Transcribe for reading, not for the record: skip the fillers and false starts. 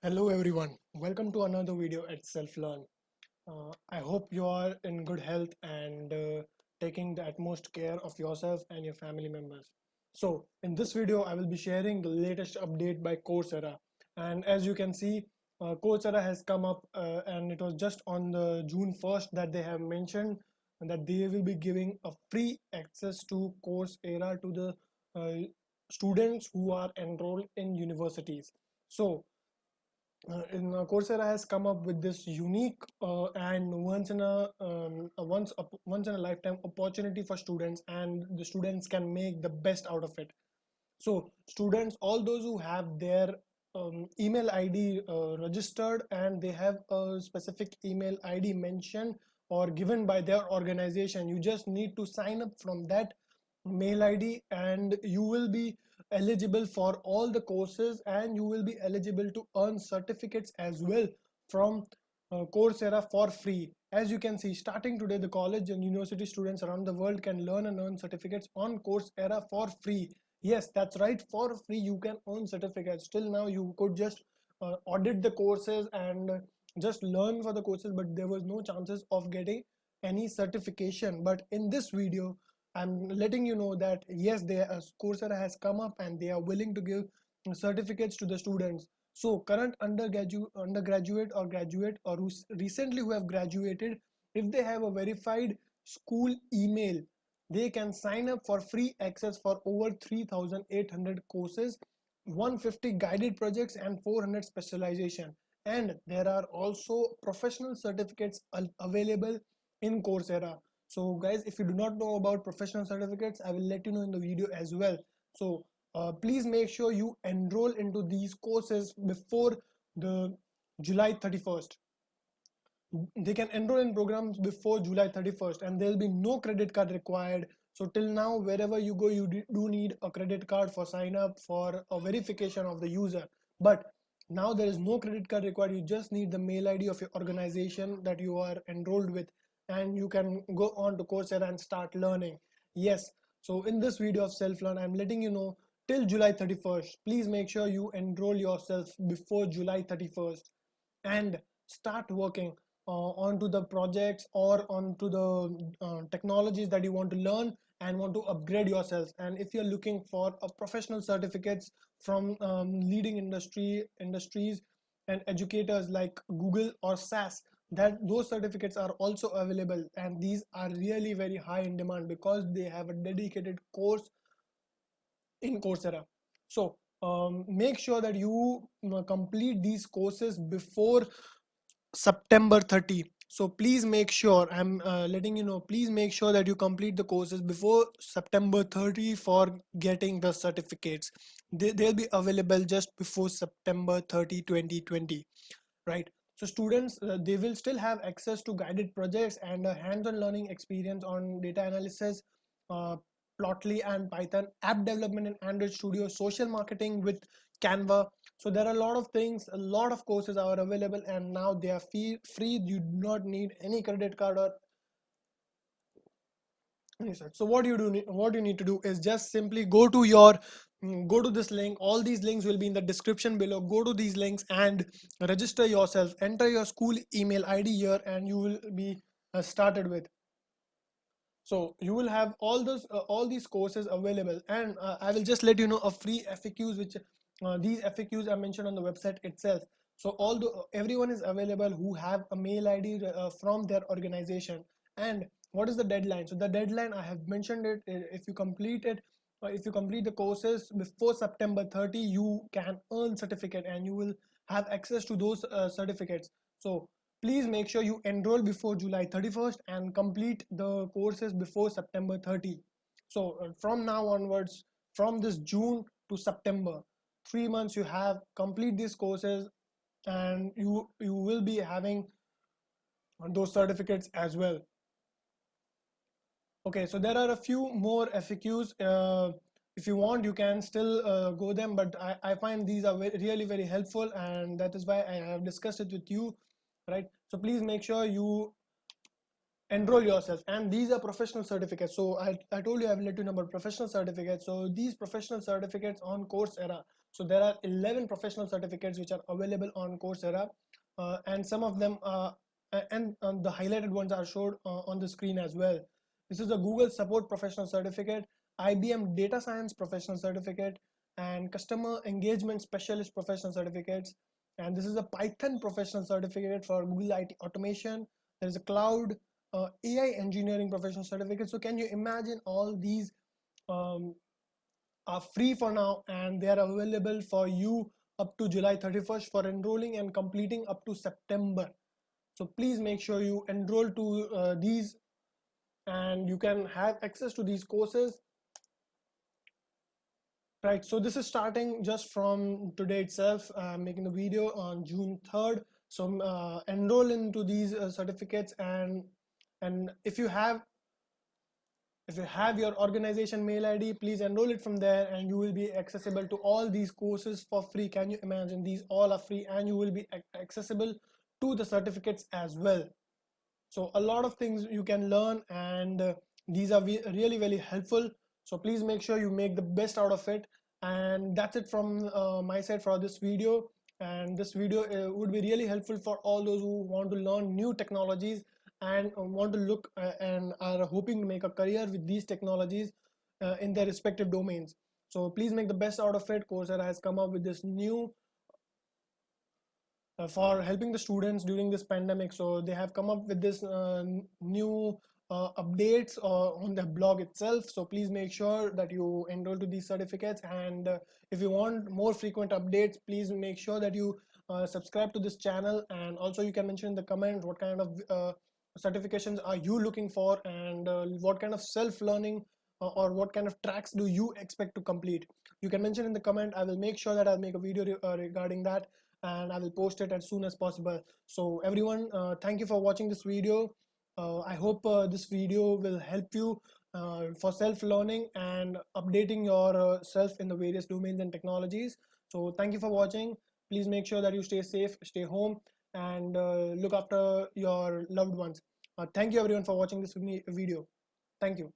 Hello everyone, welcome to another video at Self Learn. I hope you are in good health and taking the utmost care of yourself and your family members. So in this video I will be sharing the latest update by Coursera, and as you can see, Coursera has come up and it was just on the June 1st that they have mentioned that they will be giving a free access to Coursera to the students who are enrolled in universities. So Coursera has come up with this unique and once in a lifetime opportunity for students, and the students can make the best out of it. So students, all those who have their email ID registered and they have a specific email ID mentioned or given by their organization, you just need to sign up from that mail ID and you will be eligible for all the courses, and you will be eligible to earn certificates as well from Coursera for free. As you can see, starting today, the college and university students around the world can learn and earn certificates on Coursera for free. Yes, that's right, for free you can earn certificates. Till now you could just audit the courses and just learn for the courses, but there was no chances of getting any certification. But in this video I'm letting you know that yes, Coursera has come up and they are willing to give certificates to the students. So current undergraduate or graduate or recently who have graduated, if they have a verified school email, they can sign up for free access for over 3,800 courses, 150 guided projects and 400 specialization. And there are also professional certificates available in Coursera. So guys, if you do not know about professional certificates, I will let you know in the video as well. So please make sure you enroll into these courses before the July 31st. They can enroll in programs before July 31st and there will be no credit card required. So till now, wherever you go, you do need a credit card for sign up, for a verification of the user. But now there is no credit card required. You just need the mail ID of your organization that you are enrolled with, and you can go on to Coursera and start learning. Yes, so in this video of self-learn, I'm letting you know till July 31st. Please make sure you enroll yourself before July 31st and start working onto the projects or onto the technologies that you want to learn and want to upgrade yourself. And if you're looking for a professional certificates from leading industries and educators like Google or SAS, that those certificates are also available, and these are really very high in demand because they have a dedicated course in Coursera. So make sure that you complete these courses before September 30. So please make sure, I'm letting you know, please make sure that you complete the courses before September 30 for getting the certificates. They'll be available just before September 30, 2020, right? So students, they will still have access to guided projects and a hands-on learning experience on data analysis, uh, Plotly and Python, app development in Android Studio, social marketing with Canva. So there are a lot of things, a lot of courses are available, and now they are free. You do not need any credit card or any such. So what you need to do is just simply go to this link. All these links will be in the description below. Go to these links and register yourself. Enter your school email ID here, and you will be started with. So you will have all these courses available, and I will just let you know a free FAQs, which these FAQs are mentioned on the website itself. So although everyone is available who have a mail ID from their organization. And what is the deadline? So the deadline, I have mentioned it. If you complete it, if you complete the courses before September 30, you can earn certificate and you will have access to those certificates. So please make sure you enroll before July 31st and complete the courses before September 30. So from now onwards, from this June to September, 3 months you have complete these courses, and you will be having those certificates as well. Okay, so there are a few more FAQs. If you want, you can still go them, but I find these are really very helpful, and that is why I have discussed it with you, right? So please make sure you enroll yourself. And these are professional certificates. So I told you, I've let you know about professional certificates. So these professional certificates on Coursera, So there are 11 professional certificates which are available on Coursera, and some of them and the highlighted ones are showed on the screen as well. This is a Google Support Professional Certificate, IBM Data Science Professional Certificate, and Customer Engagement Specialist Professional Certificates. And this is a Python Professional Certificate for Google IT Automation. There is a Cloud AI Engineering Professional Certificate. So can you imagine all these um, are free for now, and they are available for you up to July 31st for enrolling and completing up to September. So please make sure you enroll to these, and you can have access to these courses. Right, so this is starting just from today itself. I'm making the video on June 3rd. So enroll into these certificates, and if you have your organization mail ID, please enroll it from there, and you will be accessible to all these courses for free. Can you imagine? These all are free, and you will be accessible to the certificates as well. So a lot of things you can learn, and these are really very helpful. So please make sure you make the best out of it. And that's it from my side for this video. And this video would be really helpful for all those who want to learn new technologies and want to look and are hoping to make a career with these technologies in their respective domains. So please make the best out of it. Coursera has come up with this new for helping the students during this pandemic. So they have come up with this new updates on their blog itself. So please make sure that you enroll to these certificates, and if you want more frequent updates, please make sure that you subscribe to this channel. And also you can mention in the comment what kind of certifications are you looking for, and what kind of self-learning or what kind of tracks do you expect to complete. You can mention in the comment. I will make sure that I'll make a video regarding that, and I will post it as soon as possible. So everyone, thank you for watching this video. I hope this video will help you for self-learning and updating yourself in the various domains and technologies. So thank you for watching. Please make sure that you stay safe, stay home, and look after your loved ones. Thank you everyone for watching this video. Thank you.